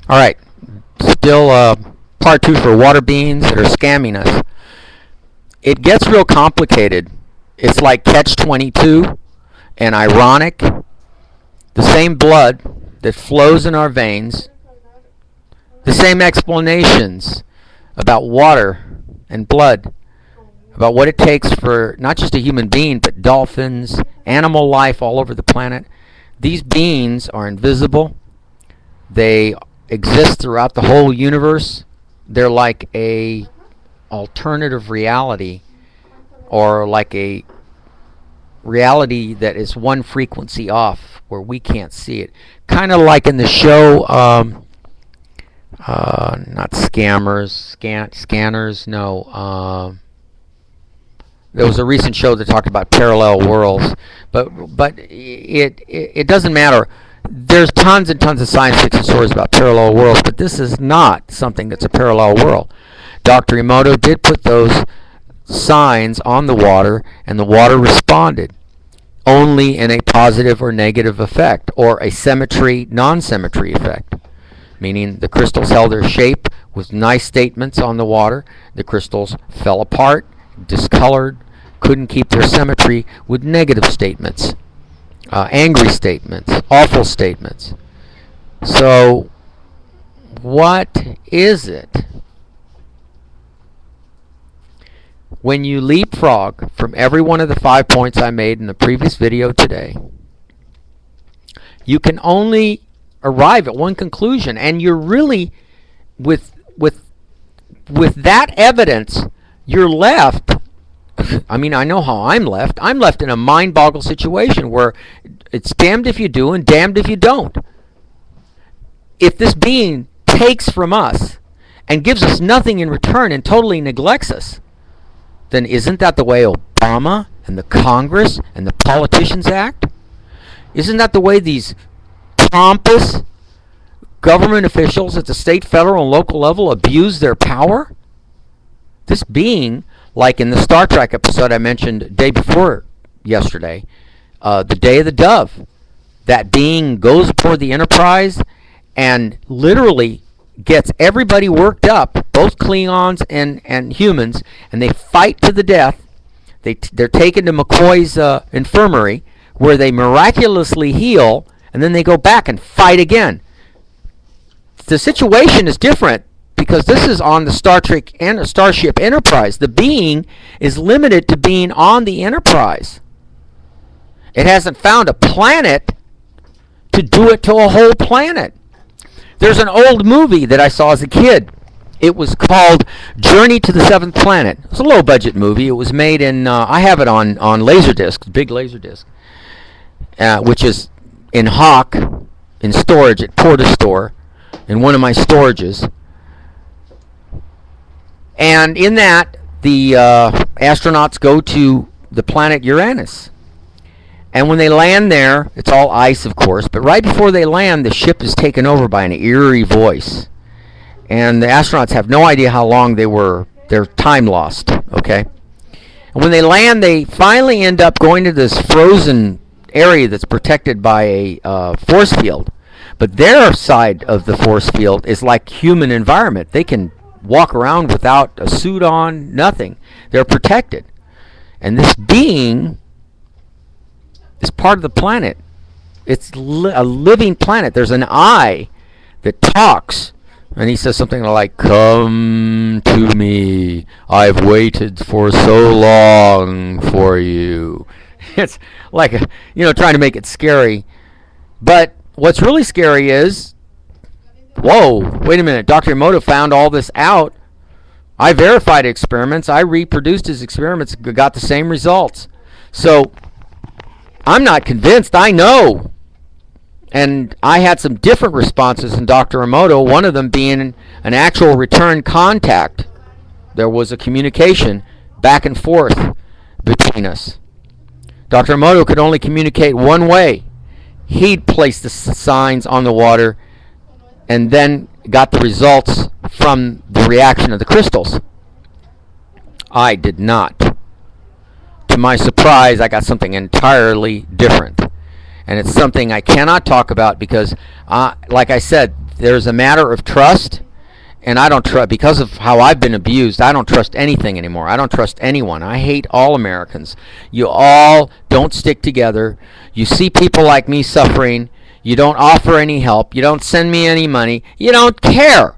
All right, still part two for water beings that are scamming us. It gets real complicated. It's like catch 22 and ironic. The same blood that flows in our veins, the same explanations about water and blood, about what it takes for not just a human being, but dolphins, animal life all over the planet. These beings are invisible. They exist throughout the whole universe. They're like a alternative reality, or like a reality that is one frequency off where we can't see it. Kind of like in the show, not scammers, scanners, no. There was a recent show that talked about parallel worlds, but it doesn't matter. There's tons and tons of science fiction stories about parallel worlds, but this is not something that's a parallel world. Dr. Emoto did put those signs on the water, and the water responded only in a positive or negative effect, or a symmetry, non-symmetry effect, meaning the crystals held their shape with nice statements on the water. The crystals fell apart, discolored, couldn't keep their symmetry with negative statements, angry statements, awful statements. So, what is it? When you leapfrog from every one of the 5 points I made in the previous video today, you can only arrive at one conclusion, and you're really, with that evidence, you're left. I mean, I know how I'm left. I'm left in a mind-boggle situation where it's damned if you do and damned if you don't. If this being takes from us and gives us nothing in return and totally neglects us, then isn't that the way Obama and the Congress and the politicians act? Isn't that the way these pompous government officials at the state, federal, and local level abuse their power? This being, like in the Star Trek episode I mentioned day before yesterday, the Day of the Dove, that being goes toward the Enterprise and literally gets everybody worked up, both Klingons and humans, and they fight to the death. They're taken to McCoy's infirmary, where they miraculously heal, and then they go back and fight again. The situation is different because this is on the Star Trek and Starship Enterprise. The being is limited to being on the Enterprise. It hasn't found a planet to do it to a whole planet. There's an old movie that I saw as a kid. It was called Journey to the Seventh Planet. It's a low-budget movie. It was made in, I have it on Laserdisc, big Laserdisc, which is in Hawk, in storage at Porta Store, in one of my storages. And in that, the astronauts go to the planet Uranus. And when they land there, it's all ice, of course, but right before they land, the ship is taken over by an eerie voice. And the astronauts have no idea how long they're time lost, okay? And when they land, they finally end up going to this frozen area that's protected by a force field. But their side of the force field is like human environment. They can walk around without a suit on, nothing. They're protected. And this being is part of the planet. It's a living planet. There's an eye that talks, and he says something like, "Come to me. I've waited for so long for you." It's like, trying to make it scary. But what's really scary is, whoa, wait a minute. Dr. Emoto found all this out. I verified experiments. I reproduced his experiments, got the same results. So I'm not convinced. I know. And I had some different responses in Dr. Emoto, one of them being an actual return contact. There was a communication back and forth between us. Dr. Emoto could only communicate one way. He'd placed the signs on the water and then got the results from the reaction of the crystals. I did not. To my surprise, I got something entirely different. And it's something I cannot talk about because, like I said, there's a matter of trust, and I don't trust, because of how I've been abused, I don't trust anything anymore. I don't trust anyone. I hate all Americans. You all don't stick together. You see people like me suffering. You don't offer any help. You don't send me any money. You don't care.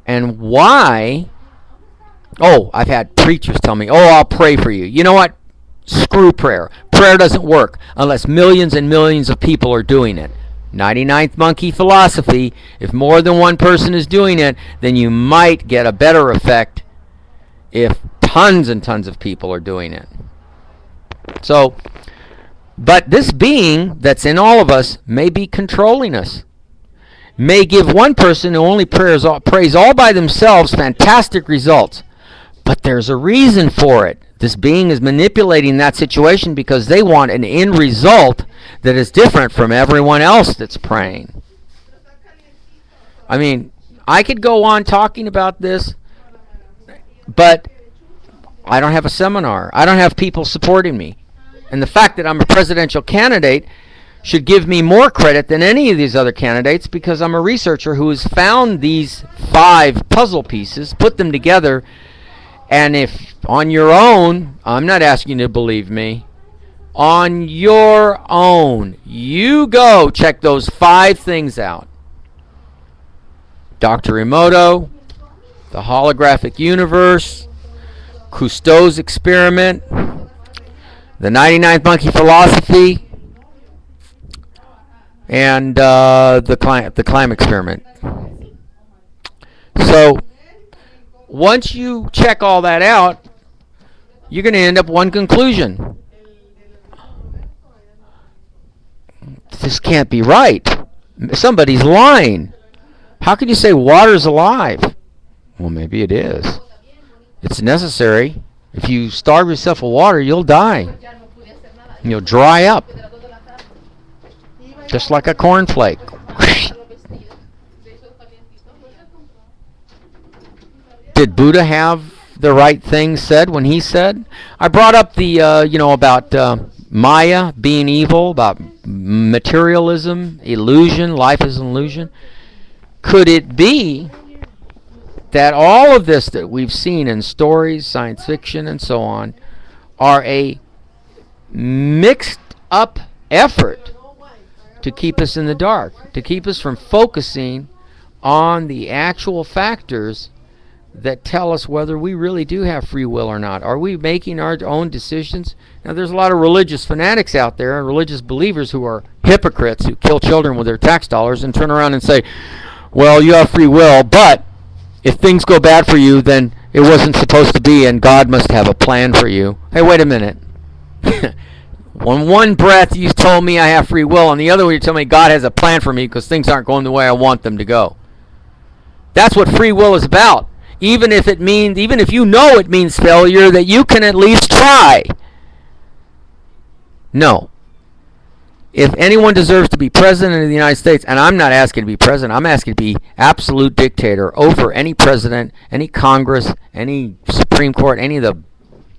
And why? Oh, I've had preachers tell me, oh, I'll pray for you. You know what? Screw prayer. Prayer doesn't work unless millions and millions of people are doing it. 99th monkey philosophy. If more than one person is doing it, then you might get a better effect if tons and tons of people are doing it. So, but this being that's in all of us may be controlling us. May give one person who only prays all by themselves fantastic results. But there's a reason for it. This being is manipulating that situation because they want an end result that is different from everyone else that's praying. I mean, I could go on talking about this, but I don't have a seminar. I don't have people supporting me. And the fact that I'm a presidential candidate should give me more credit than any of these other candidates, because I'm a researcher who has found these 5 puzzle pieces, put them together. And if on your own, I'm not asking you to believe me, on your own, you go check those 5 things out. Dr. Emoto, the holographic universe, Cousteau's experiment, the 99th monkey philosophy, and the climb experiment. So once you check all that out, you're going to end up one conclusion. This can't be right. Somebody's lying. How can you say water's alive? Well, maybe it is. It's necessary. If you starve yourself of water, you'll die. You'll dry up. Just like a cornflake. Did Buddha have the right thing said when he said? I brought up the, about Maya being evil, about materialism, illusion, life is an illusion. Could it be that all of this that we've seen in stories, science fiction, and so on, are a mixed up effort to keep us in the dark, to keep us from focusing on the actual factors that tell us whether we really do have free will or not? Are we making our own decisions? Now, there's a lot of religious fanatics out there and religious believers who are hypocrites, who kill children with their tax dollars and turn around and say, well, you have free will, but if things go bad for you, then it wasn't supposed to be, and God must have a plan for you. Hey, wait a minute. On one breath, you told me I have free will. On the other one, you tell me God has a plan for me because things aren't going the way I want them to go. That's what free will is about. Even if you know it means failure, that you can at least try. No. If anyone deserves to be president of the United States, and I'm not asking to be president, I'm asking to be absolute dictator over any president, any Congress, any Supreme Court, any of the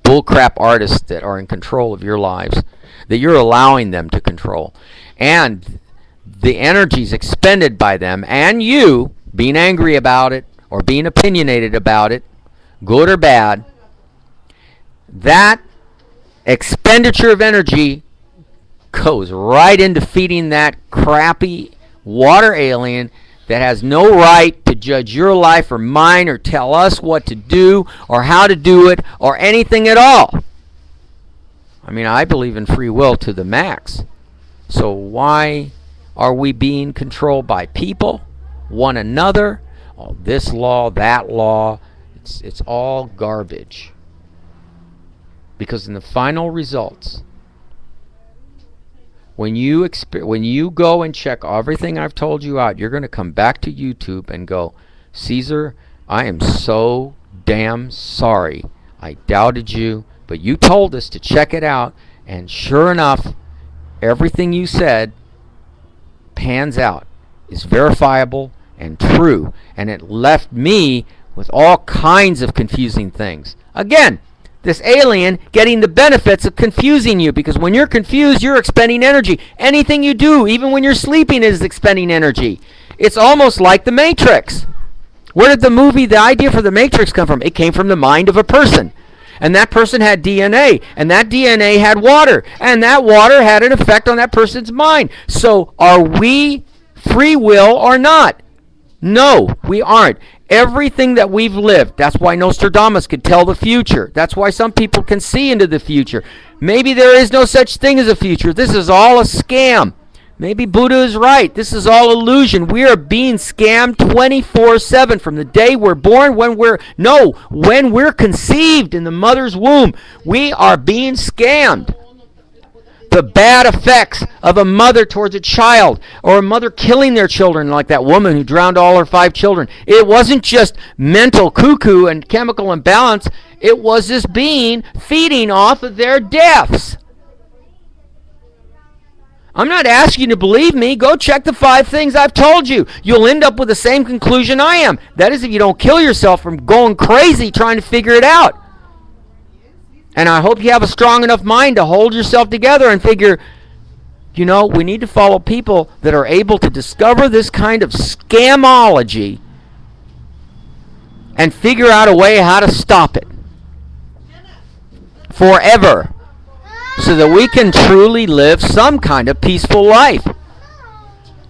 bullcrap artists that are in control of your lives, that you're allowing them to control. And the energies expended by them, and you being angry about it, or being opinionated about it, good or bad, that expenditure of energy goes right into feeding that crappy water alien that has no right to judge your life or mine or tell us what to do or how to do it or anything at all. I mean, I believe in free will to the max. So why are we being controlled by people, one another? Oh, this law, that law, it's all garbage. Because in the final results, when you go and check everything I've told you out, you're going to come back to YouTube and go, Caesar, I am so damn sorry. I doubted you, but you told us to check it out, and sure enough, everything you said pans out, is verifiable and true, and it left me with all kinds of confusing things. Again, this alien getting the benefits of confusing you, because when you're confused, you're expending energy. Anything you do, even when you're sleeping, is expending energy. It's almost like the Matrix. Where did the idea for the Matrix come from? It came from the mind of a person. And that person had DNA, and that DNA had water, and that water had an effect on that person's mind. So are we free will or not? No, we aren't. Everything that we've lived, that's why Nostradamus could tell the future. That's why some people can see into the future. Maybe there is no such thing as a future. This is all a scam. Maybe Buddha is right. This is all illusion. We are being scammed 24/7 from the day we're born, when we're conceived in the mother's womb. We are being scammed. The bad effects of a mother towards a child, or a mother killing their children, like that woman who drowned all her 5 children. It wasn't just mental cuckoo and chemical imbalance. It was this being feeding off of their deaths. I'm not asking you to believe me. Go check the 5 things I've told you. You'll end up with the same conclusion I am. That is, if you don't kill yourself from going crazy trying to figure it out. And I hope you have a strong enough mind to hold yourself together and figure, we need to follow people that are able to discover this kind of scamology and figure out a way how to stop it forever, so that we can truly live some kind of peaceful life.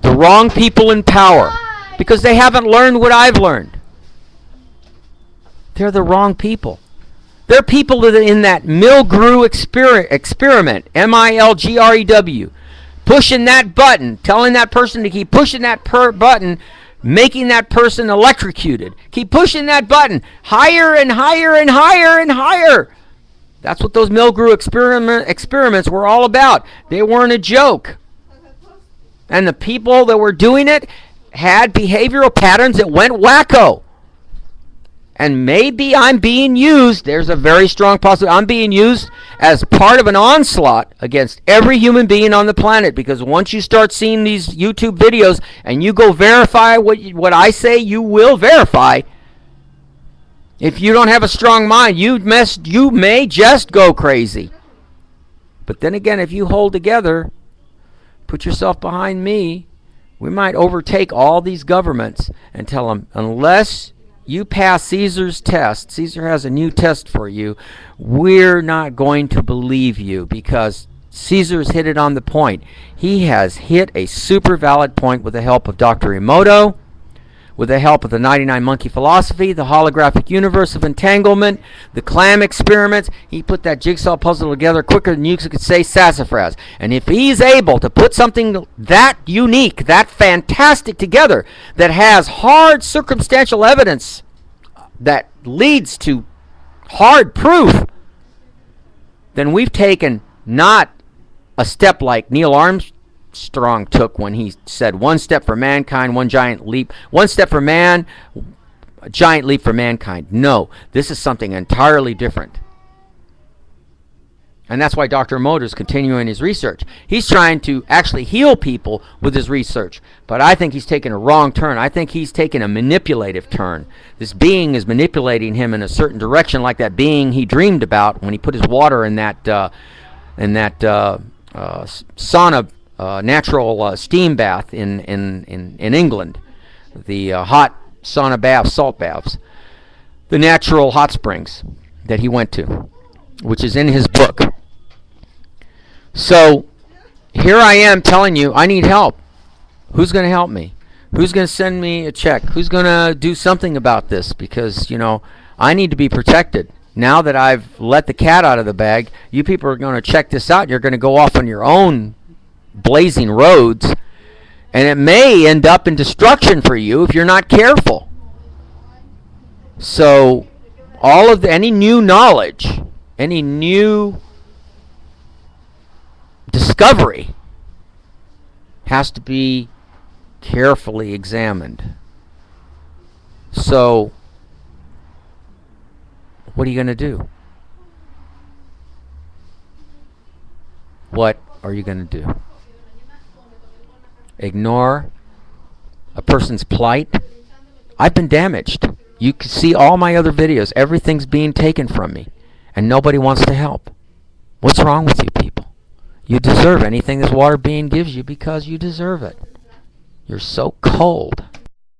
The wrong people in power, because they haven't learned what I've learned. They're the wrong people. They're people that are in that Milgrew experiment, MILGREW, pushing that button, telling that person to keep pushing that button, making that person electrocuted. Keep pushing that button higher and higher and higher and higher. That's what those Milgrew experiments were all about. They weren't a joke. And the people that were doing it had behavioral patterns that went wacko. And maybe I'm being used, there's a very strong possibility, I'm being used as part of an onslaught against every human being on the planet. Because once you start seeing these YouTube videos and you go verify what I say, you will verify. If you don't have a strong mind, you may just go crazy. But then again, if you hold together, put yourself behind me, we might overtake all these governments and tell them, unless you pass Caesar's test, Caesar has a new test for you, we're not going to believe you, because Caesar's hit it on the point. He has hit a super valid point with the help of Dr. Emoto, with the help of the 99 Monkey Philosophy, the holographic universe of entanglement, the clam experiments. He put that jigsaw puzzle together quicker than you could say sassafras. And if he's able to put something that unique, that fantastic together, that has hard circumstantial evidence that leads to hard proof, then we've taken not a step like Neil Armstrong took when he said, one step for mankind, one giant leap, one step for man, a giant leap for mankind. No, this is something entirely different. And that's why Dr. Emoto is continuing his research. He's trying to actually heal people with his research. But I think he's taken a wrong turn. I think he's taken a manipulative turn. This being is manipulating him in a certain direction, like that being he dreamed about when he put his water in that sauna, natural steam bath in England, the hot sauna baths, salt baths, the natural hot springs that he went to, which is in his book. So here I am telling you, I need help. Who's going to help me? Who's going to send me a check? Who's going to do something about this? Because, I need to be protected. Now that I've let the cat out of the bag, you people are going to check this out. You're going to go off on your own blazing roads, and it may end up in destruction for you if you're not careful. So any new knowledge, any new discovery has to be carefully examined. So what are you going to do? What are you going to do? Ignore a person's plight? I've been damaged. You can see all my other videos. Everything's being taken from me, and nobody wants to help. What's wrong with you people? You deserve anything this water being gives you because you deserve it. You're so cold.